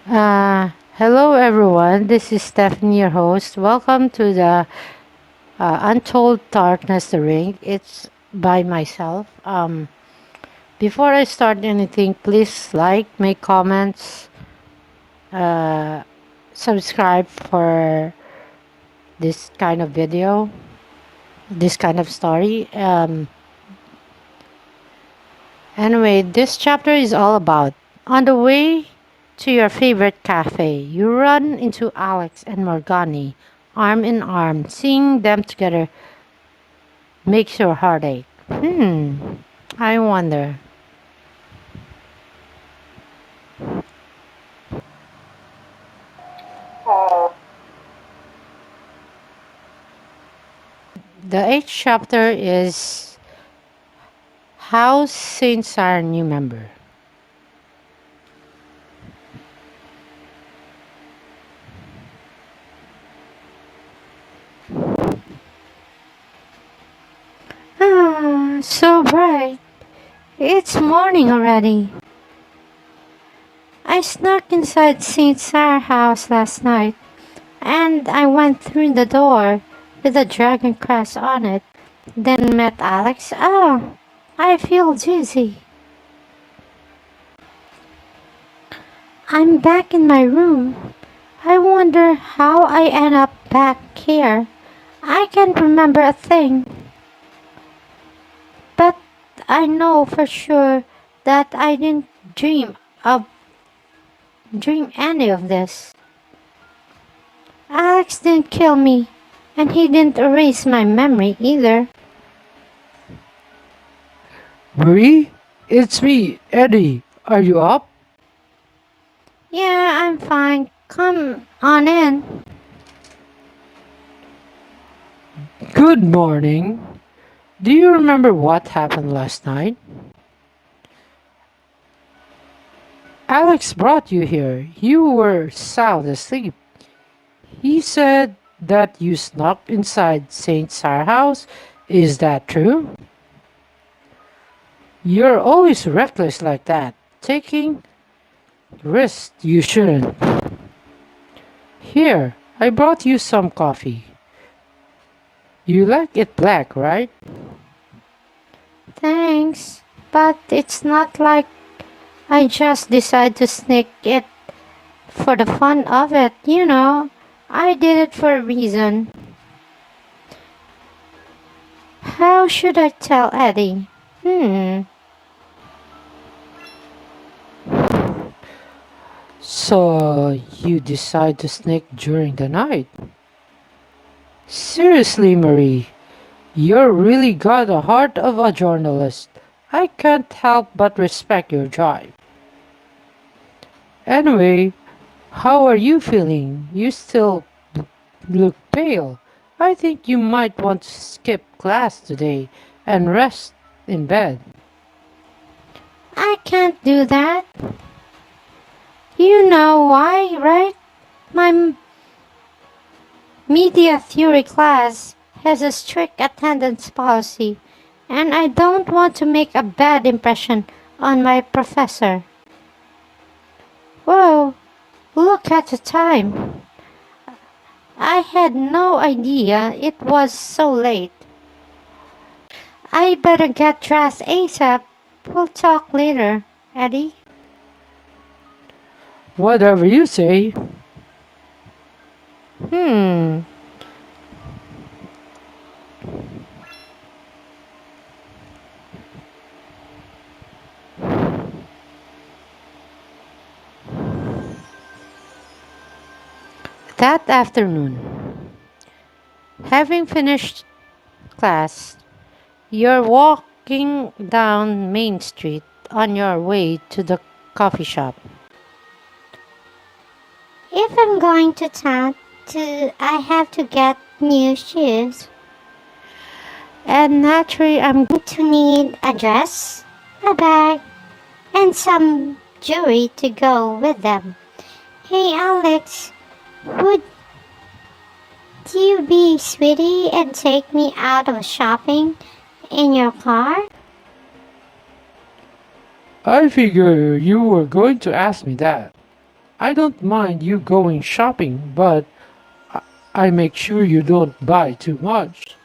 Hello everyone. This is Stephanie, your host. Welcome to the Untold Darkness the Ring. It's by myself. Before I start anything, please like, make comments, uh, subscribe for this kind of video, this kind of story. Anyway, this chapter is all about on the way to your favorite cafe, you run into Alex and Morgane, arm in arm. Seeing them together makes your heart ache. I wonder. The eighth chapter is How st.cyr new member. So bright. It's morning already. I snuck inside st.cyr house last night, and I went through the door with a dragon crest on it. Then met Alex. Oh, I feel dizzy. I'm back in my room. I wonder how I end up back here. I can't remember a thing. But I know for sure that I didn't of dream any of this. Alex didn't kill me, and he didn't erase my memory either. Marie, it's me, Eddie. Are you up? Yeah, I'm fine. Come on in. Good morning. Do you remember what happened last night? Alex brought you here. You were sound asleep. He said that you snuck inside st.cyr house. Is that true? You're always reckless like that, taking risks you shouldn't. Here, I brought you some coffee. You like it black, right? Thanks, but it's not like I just decided to sneak it for the fun of it, you know. I did it for a reason. How should I tell Eddie? Hmm. So you decide to sneak during the night? Seriously, Marie, you really got a heart of a journalist. I can't help but respect your drive. Anyway, how are you feeling? You still look pale. I think you might want to skip class today and rest in bed. I can't do that. You know why, right? My media theory class has a strict attendance policy, and I don't want to make a bad impression on my professor. Whoa, look at the time. I had no idea it was so late. I better get dressed ASAP. We'll talk later, Eddie. Whatever you say. Hmm. That afternoon, having finished class, you're walking down Main Street on your way to the coffee shop. If I'm going to town, I have to get new shoes. And naturally, I'm going to need a dress, a bag, and some jewelry to go with them. Hey Alex, would you be sweetie and take me out of shopping in your car? I figure you were going to ask me that. I don't mind you going shopping, but I I make sure you don't buy too much.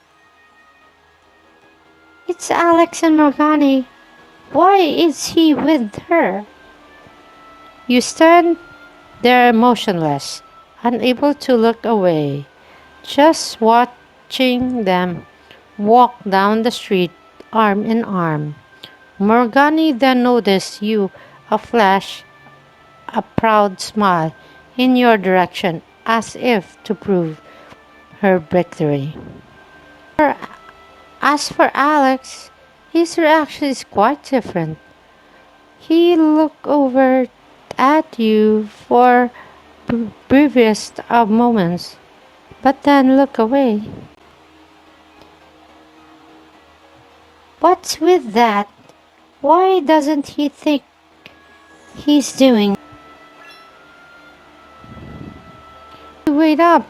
It's Alex and Morgane. Why is he with her? You stand there motionless, unable to look away, just watching them walk down the street arm in arm. Morgane then noticed you, a flash, a proud smile in your direction as if to prove her victory. As for Alex, his reaction is quite different. He looked over at you for briefest of moments, but then looked away. What's with that? Why doesn't he think he's doing? Wait up!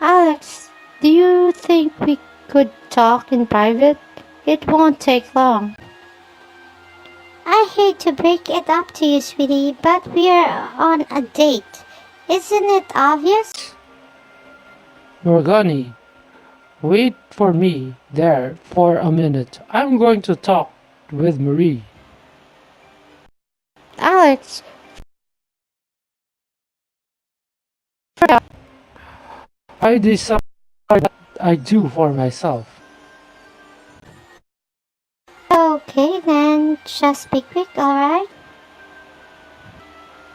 Alex, do you think we could talk in private? It won't take long. I hate to break it up to you, sweetie, but we're on a date. Isn't it obvious? Morgani, wait for me there for a minute. I'm going to talk with Marie. Alex, I decide what I do for myself. okay then, just be quick, alright?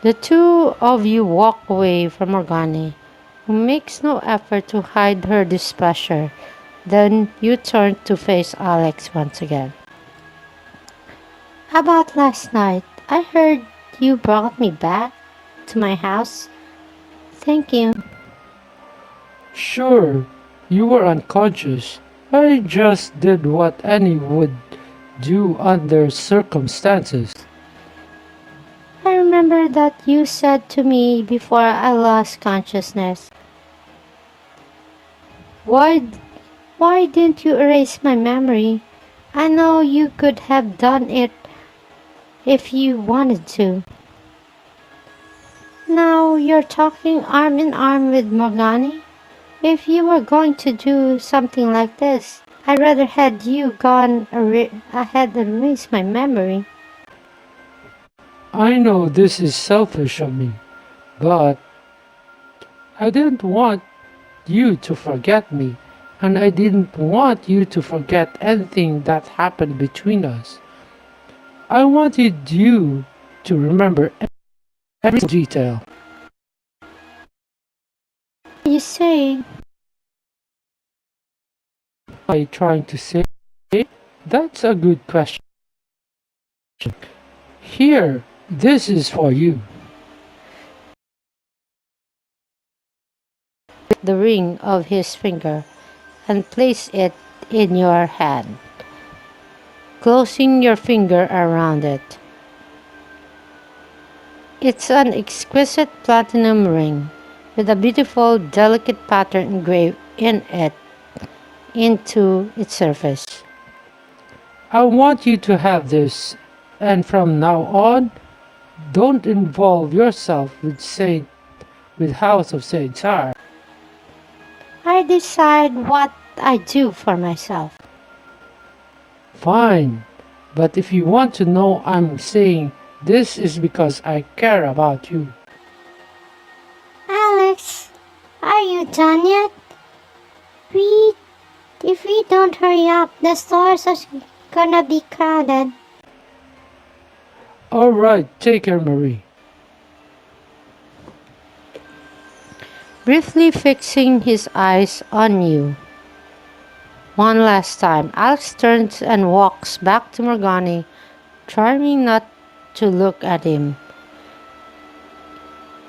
The two of you walk away from Morgane, who makes no effort to hide her displeasure. Then you turn to face Alex once again. How about last night? I heard you brought me back to my house. Thank you. Sure, you were unconscious. I just did what any would do under circumstances. I remember that you said to me before I lost consciousness. Why why didn't you erase my memory? I know you could have done it if you wanted to. Now you're talking arm in arm with Morgane? If you were going to do something like this, I'd rather had you gone ahead and erase my memory. I know this is selfish of me, but I didn't want you to forget me, and I didn't want you to forget anything that happened between us. I wanted you to remember every detail. You say, What am I trying to say? That's a good question. Here, this is for you. the ring of his finger and place it in your hand, closing your finger around it. It's an exquisite platinum ring with a beautiful, delicate pattern engraved in it into its surface. I want you to have this, and from now on, don't involve yourself with House of st.cyr. I decide what I do for myself. Fine, but if you want to know, I'm saying this is because I care about you. Alex, are you done yet? We, if we don't hurry up, the stores are gonna be crowded. Alright, take care, Marie. Briefly fixing his eyes on you. One last time, Alex turns and walks back to Morgane, trying not to look at him.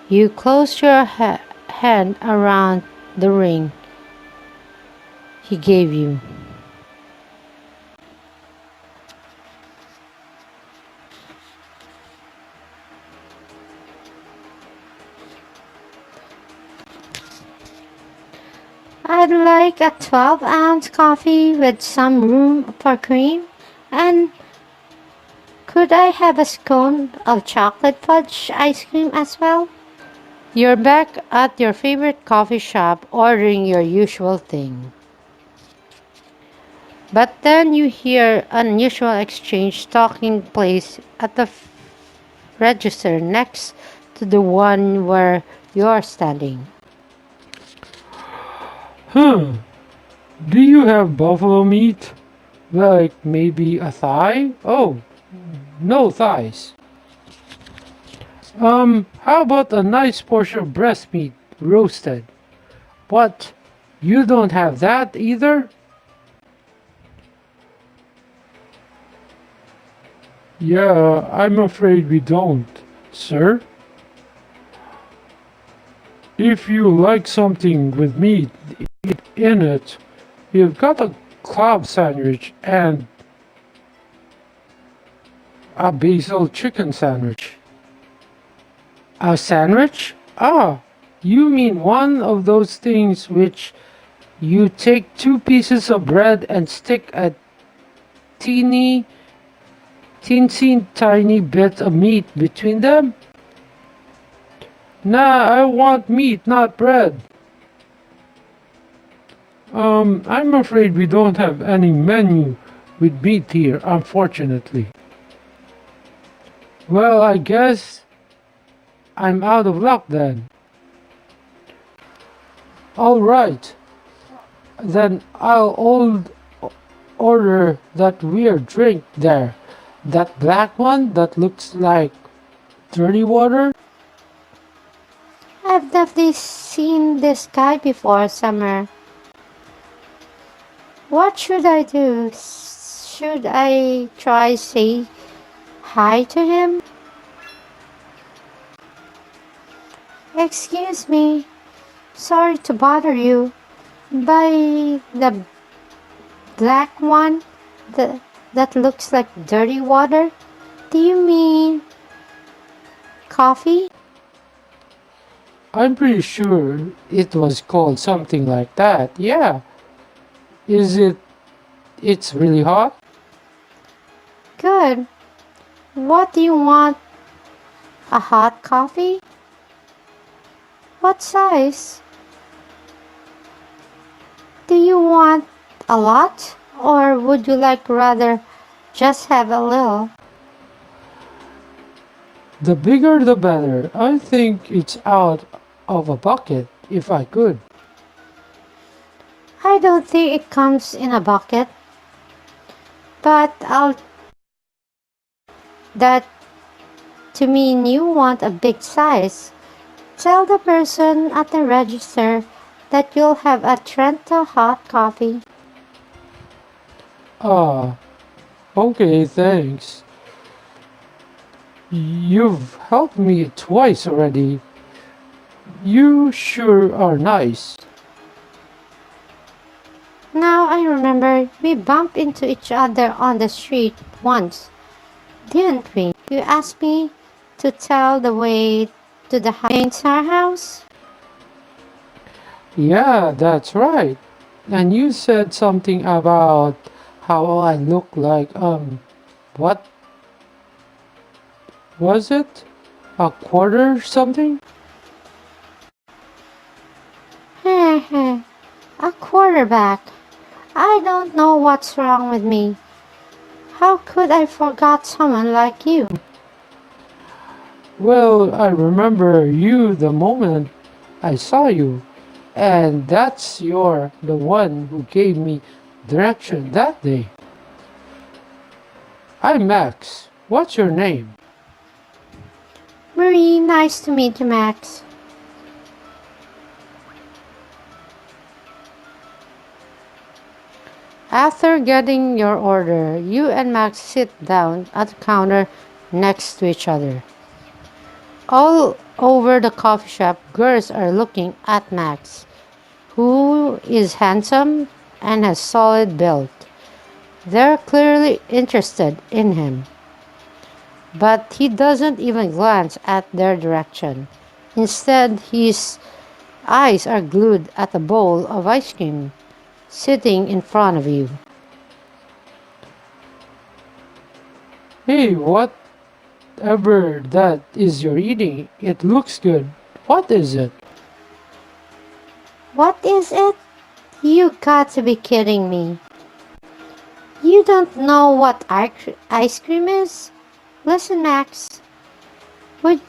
You close your hand around the ring he gave you. I'd like a 12-ounce coffee with some room for cream. And could I have a scone of chocolate fudge ice cream as well? You're back at your favorite coffee shop ordering your usual thing. But then you hear an unusual exchange taking place at the register next to the one where you're standing. Huh, do you have buffalo meat? Like maybe a thigh? Oh, no thighs. How about a nice portion of breast meat, roasted? What? You don't have that either? Yeah, I'm afraid we don't, sir. If you like something with meat in it, you've got a club sandwich and a basil chicken sandwich. A sandwich? Ah, you mean one of those things which you take two pieces of bread and stick a teeny, teensy tiny bit of meat between them? Nah, I want meat, not bread. I'm afraid we don't have any menu with meat here, unfortunately. Well, I guess I'm out of luck then. Alright, then order that weird drink there. That black one that looks like dirty water? I've definitely seen this guy before, Summer. What should I do? Should I try say hi to him? Excuse me. Sorry to bother you. By the black one that looks like dirty water? Do you mean coffee? I'm pretty sure it was called something like that. Yeah. Is it? It's really hot? Good. What do you want? A hot coffee? What size? Do you want a lot? Or would you like rather just have a little? The bigger the better. I think it's out of a bucket if I could. I don't think it comes in a bucket, but I'll that to mean you want a big size. Tell the person at the register that you'll have a Trenta hot coffee. Ah, okay, thanks. You've helped me twice already. You sure are nice. Now I remember we bumped into each other on the street once, didn't we? You asked me to tell the way to the st.cyr house. Yeah, that's right. And you said something about how I look like, what was it? A quarter something? Heh, a quarterback. I don't know what's wrong with me. How could I forget someone like you? Well, I remember you the moment I saw you. And that's the one who gave me direction that day. I'm Max. What's your name? Marie, nice to meet you, Max. After getting your order, you and Max sit down at the counter next to each other. All over the coffee shop, girls are looking at Max, who is handsome and has solid build. They're clearly interested in him, but he doesn't even glance at their direction. Instead, his eyes are glued at a bowl of ice cream sitting in front of you. Hey, whatever that is you're eating, it looks good. What is it? What is it? You got to be kidding me. You don't know what ice cream is? Listen, Max, would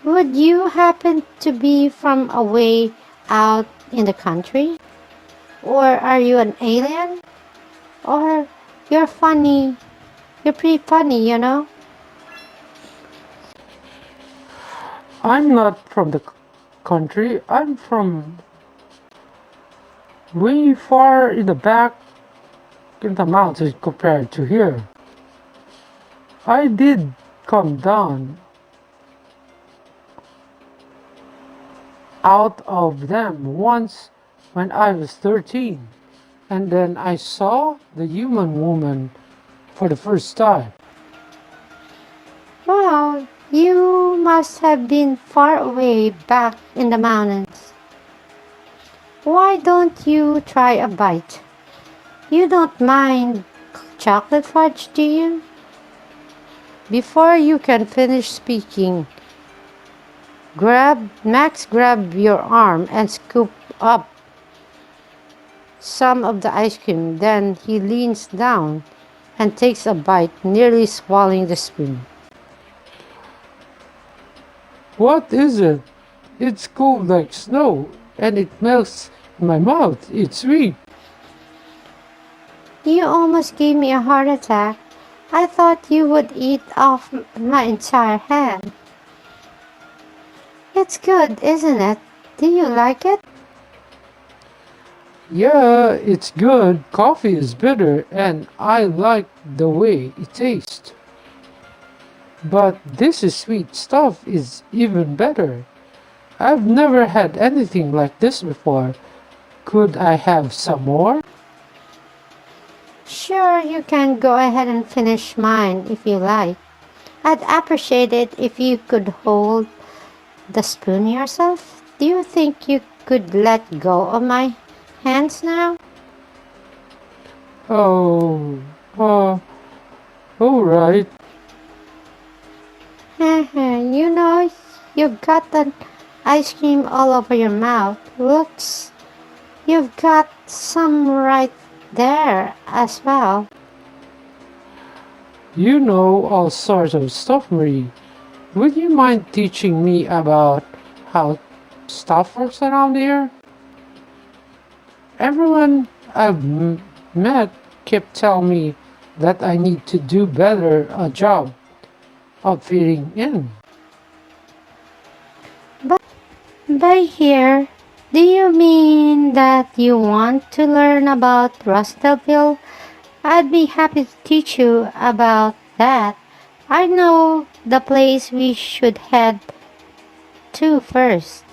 would you happen to be from away out in the country? Or are you an alien? Or you're funny. You're pretty funny, you know? I'm not from the country. I'm from way far in the back in the mountains compared to here. I did come down out of them once when I was 13, and then I saw the human woman for the first time. Wow, you must have been far away back in the mountains. Why don't you try a bite? You don't mind chocolate fudge, do you? Before you can finish speaking, Max grab your arm and scoop up some of the ice cream. Then he leans down and takes a bite, nearly swallowing the spoon. What is it? It's cold like snow, and it melts in my mouth. It's sweet. You almost gave me a heart attack. I thought you would eat off my entire hand. It's good, isn't it? Do you like it? Yeah, it's good. Coffee is bitter, and I like the way it tastes. But this is sweet stuff is even better. I've never had anything like this before. Could I have some more? Sure, you can go ahead and finish mine if you like. I'd appreciate it if you could hold the spoon yourself. Do you think you could let go of my hands now? Oh, uh, alright. You know, you've got that ice cream all over your mouth. Looks, you've got some right there as well. You know all sorts of stuff, Marie. Would you mind teaching me about how stuff works around here? Everyone met kept telling me that I need to do better a job of fitting in. By here, do you mean that you want to learn about Russellville? I'd be happy to teach you about that. I know the place we should head to first.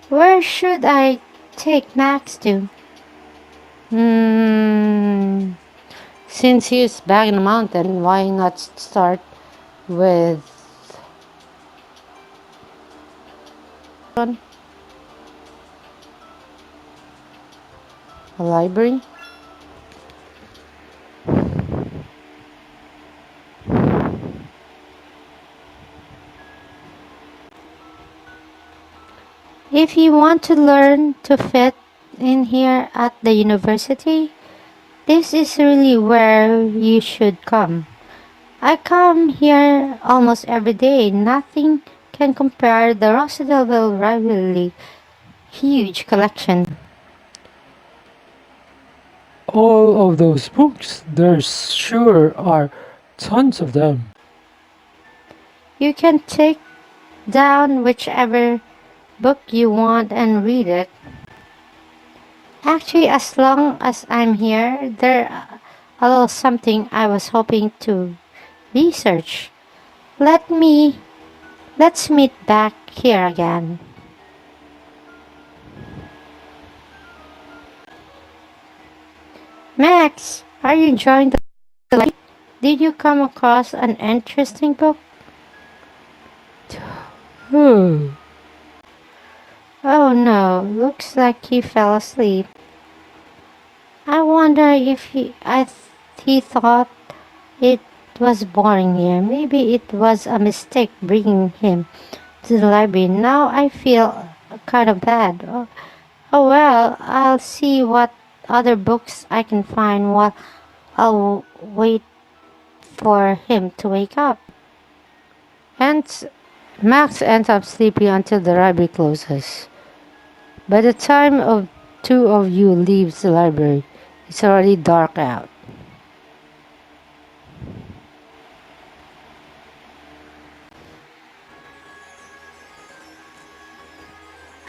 Where should I take Max to? Hmm. Since he's back in the mountain, why not start with a library? If you want to learn to fit in here at the university, this is really where you should come. I come here almost every day. Nothing can compare the Rosedale rivalry huge collection. All of those books, there sure are tons of them. You can take down whichever book you want and read it. Actually, as long as I'm here, there a little something I was hoping to research. Let me let's meet back here again. Max, are you enjoying the light? Did you come across an interesting book? Hmm. Oh no, looks like he fell asleep. I wonder if he thought it was boring here. Maybe it was a mistake bringing him to the library. Now I feel kind of bad. Oh well, I'll see what other books I can find while I'll wait for him to wake up. And Max ends up sleeping until the library closes. By the time of two of you leaves the library, it's already dark out.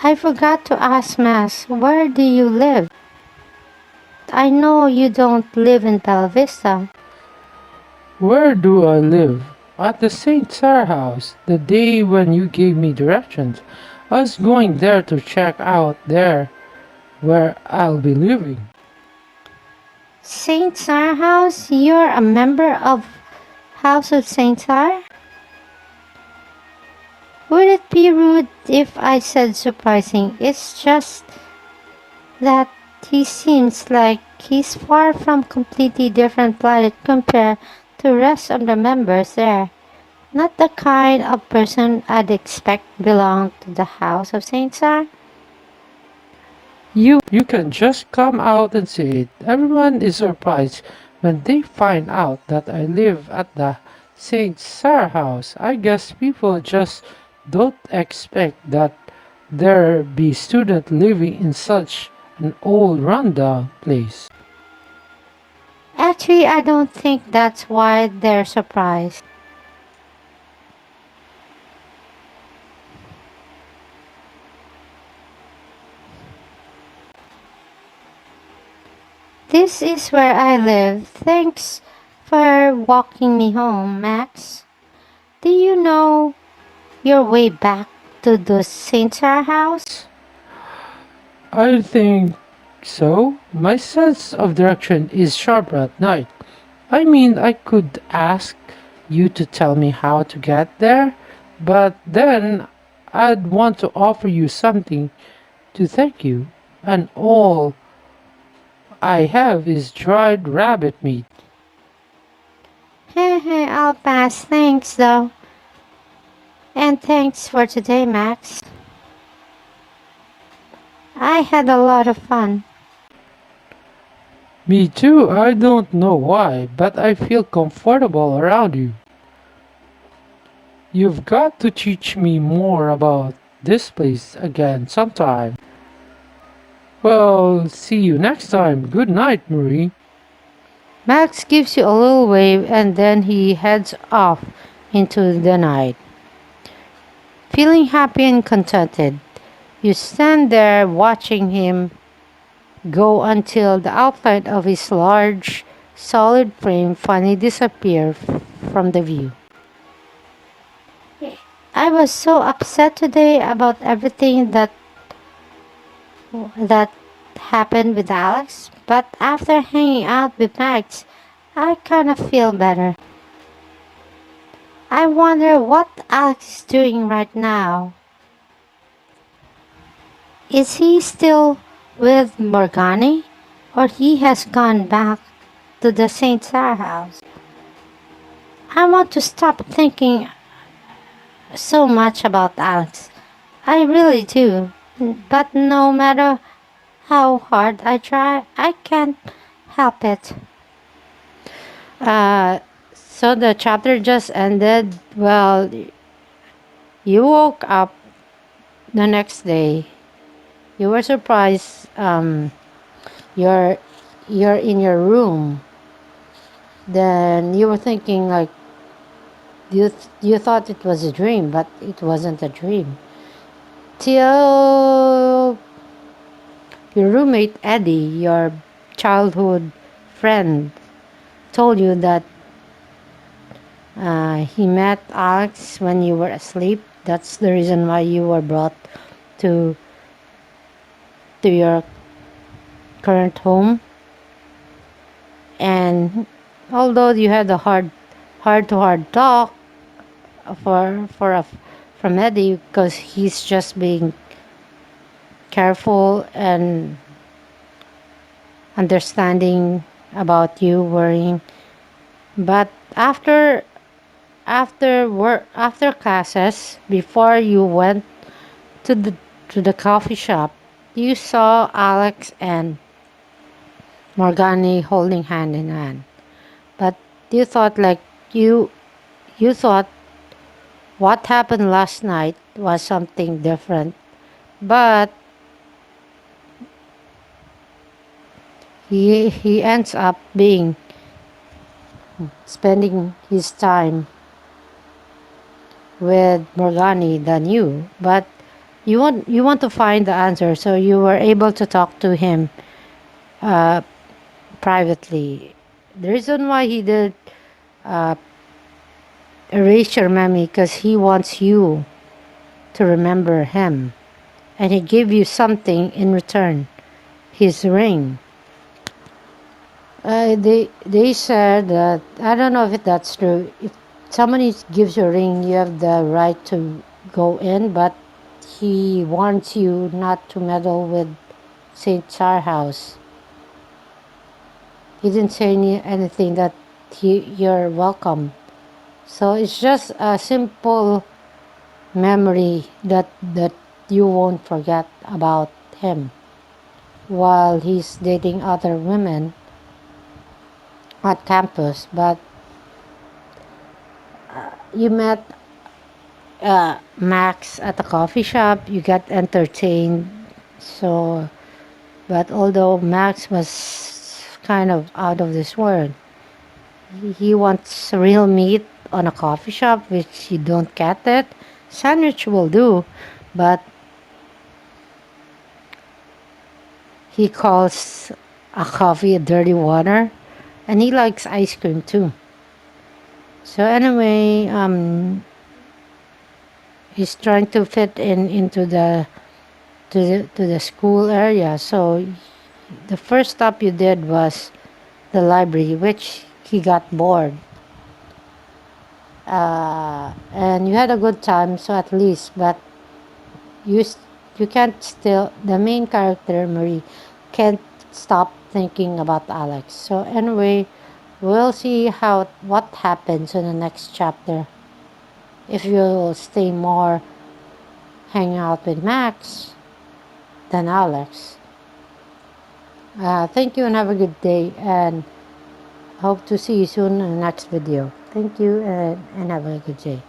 I forgot to ask Max, where do you live? I know you don't live in Bella Vista. Where do I live? At the st.cyr house, the day when you gave me directions. I was going there to check out there where I'll be living. St. Cyr House? You're a member of House of St. Cyr? Would it be rude if I said surprising? It's just that he seems like he's far from completely different planet compared to the rest of the members there. Not the kind of person I'd expect belong to the House of St. Cyr. You can just come out and say it. Everyone is surprised when they find out that I live at the st.cyr house. I guess people just don't expect that there be student living in such an old rundown place. Actually, I don't think that's why they're surprised. This is where I live. Thanks for walking me home, Max. Do you know your way back to the St. Cyr house? I think so. My sense of direction is sharper at night. I mean, I could ask you to tell me how to get there, but then I'd want to offer you something to thank you, and all I have is dried rabbit meat. Heh, I'll pass. Thanks, though. And thanks for today, Max. I had a lot of fun. Me too, I don't know why, but I feel comfortable around you. You've got to teach me more about this place again sometime. Well, see you next time. Good night, Marie. Max gives you a little wave and then he heads off into the night. Feeling happy and contented, you stand there watching him go until the outline of his large, solid frame finally disappears from the view. I was so upset today about everything that happened with Alex, but after hanging out with Max, I kind of feel better. I wonder what Alex is doing right now. Is he still with Morgane? Or he has gone back to the St. Cyr house? I want to stop thinking so much about Alex. I really do. But no matter how hard I try, I can't help it. So the chapter just ended. Well, you woke up the next day. You were surprised. You're you're in your room. Then you were thinking like you thought it was a dream, but it wasn't a dream. Till your roommate Eddie, your childhood friend, told you that he met Alex when you were asleep. That's the reason why you were brought to your current home. And although you had a hard to hard talk for a, from Eddie, because he's just being careful and understanding about you worrying, but after after classes, before you went to the coffee shop, you saw Alex and Morgane holding hand in hand. But you thought like you you thought what happened last night was something different. But he ends up being spending his time with Morgane than you. But you want to find the answer, so you were able to talk to him uh, privately. The reason why he did uh, erase your memory because he wants you to remember him, and he gave you something in return, his ring. They said that, I don't know if that's true. If somebody gives you a ring, you have the right to go in, but he wants you not to meddle with st.cyr house. He didn't say anything that you're welcome. So it's just a simple memory that you won't forget about him while he's dating other women at campus. But you met Max at a coffee shop, you got entertained. So, but although Max was kind of out of this world, he wants real meat on a coffee shop, which you don't get it. Sandwich will do, but he calls a coffee a dirty water, and he likes ice cream too. So anyway, he's trying to fit in into the school area. So the first stop you did was the library, which he got bored. And you had a good time, so at least, but you s- you can't still, the main character Marie can't stop thinking about Alex. So anyway, we'll see how what happens in the next chapter. If you'll stay more hang out with Max than Alex. Thank you and have a good day, and hope to see you soon in the next video. Thank you and have a good day.